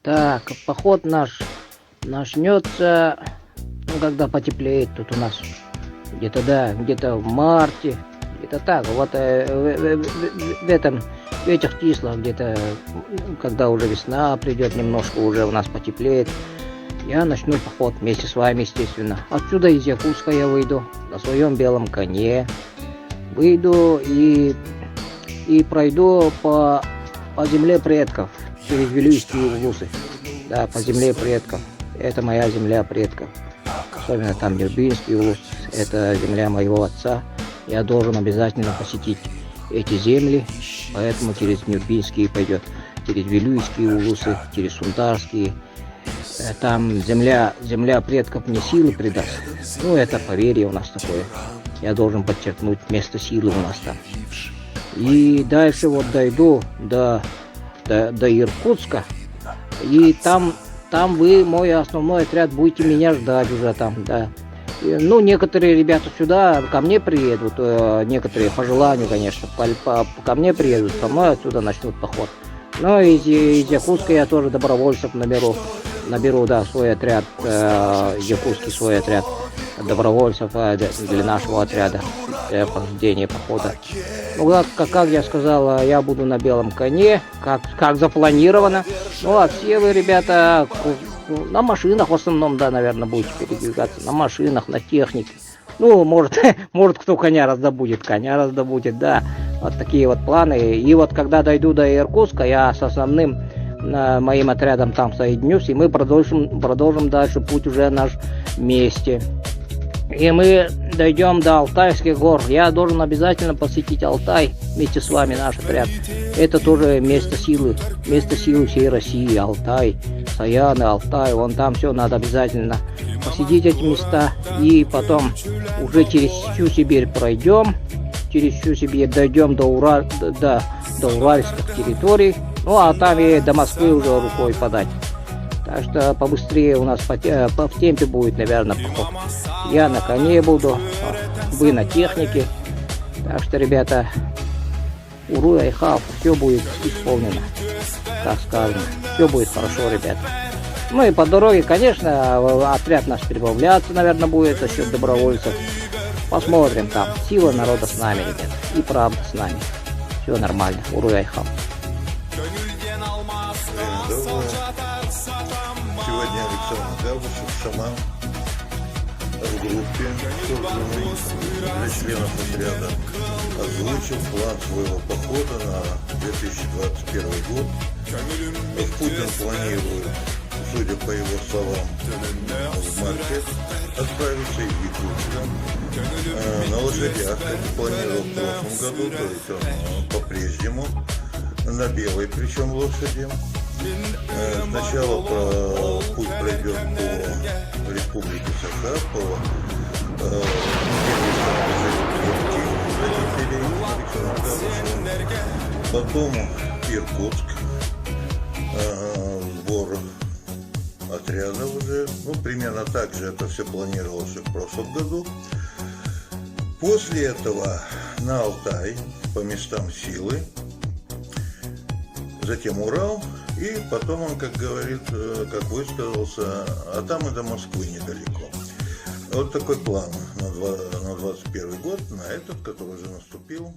Так, поход наш начнется, ну, когда потеплеет тут у нас. Где-то, да, где-то в марте, где-то так. Вот в этих числах, где-то, когда уже весна придет, немножко уже у нас потеплеет, я начну поход вместе с вами, естественно. Отсюда из Якутска я выйду на своем белом коне. Выйду и пройду по земле предков, через Вилюйские улусы. Да, по земле предков. Это моя земля предков. Особенно там Нюрбинский улус. Это земля моего отца. Я должен обязательно посетить эти земли. Поэтому через Нюрбинские пойдет. Через Вилюйские улусы, через Сундарские. Там земля предков мне силы придаст. Ну, это поверье у нас такое. Я должен подчеркнуть место силы у нас там. И дальше вот дойду до Иркутска. И там вы, мой основной отряд, будете меня ждать уже там, да. Ну, некоторые ребята сюда ко мне приедут, некоторые по желанию, конечно, ко мне приедут, со мной отсюда начнут поход. Но из Якутска я тоже добровольцев наберу, да, свой отряд, якутский свой отряд добровольцев для нашего отряда, для прохождения похода. Ну, как я сказал, я буду на белом коне, как запланировано. Ну, а все вы, ребята, на машинах в основном, да, наверное, будете передвигаться, на машинах, на технике. Ну, может кто коня раздобудет, да. Вот такие вот планы. И вот когда дойду до Иркутска, я с основным моим отрядом там соединюсь, и мы продолжим дальше путь уже наш вместе. И мы дойдем до Алтайских гор. Я должен обязательно посетить Алтай вместе с вами, наш отряд. Это тоже место силы всей России. Алтай, Саяны, Алтай, вон там все надо обязательно посетить эти места. И потом уже через всю Сибирь пройдем, дойдем до уральских территорий. Ну а там и до Москвы уже рукой подать. Так что побыстрее у нас в темпе будет, наверное, поход. Я на коне буду, вы на технике. Так что, ребята, уру айхав, все будет исполнено, как сказано. Все будет хорошо, ребята. Ну и по дороге, конечно, отряд наш прибавляться, наверное, будет за счет добровольцев. Посмотрим там. Сила народа с нами, ребята. И правда с нами. Все нормально. Уру айхав. Сегодня Александр Гавушев, шаман, в группе, созданной для членов отряда, озвучил план своего похода на 2021 год. В путь он планирует, судя по его словам, в марте отправиться в Якутск. На лошадях, как и планировал в прошлом году, то есть он по-прежнему на белой, причем лошади. Сначала путь пройдет по республике Саха, по потом Иркутск, сбор отряда уже, ну, примерно так же это все планировалось и в прошлом году. После этого на Алтай, по местам силы, затем Урал, и потом он, как говорит, как высказался, а там и до Москвы недалеко. Вот такой план на 2021 год, на этот, который уже наступил.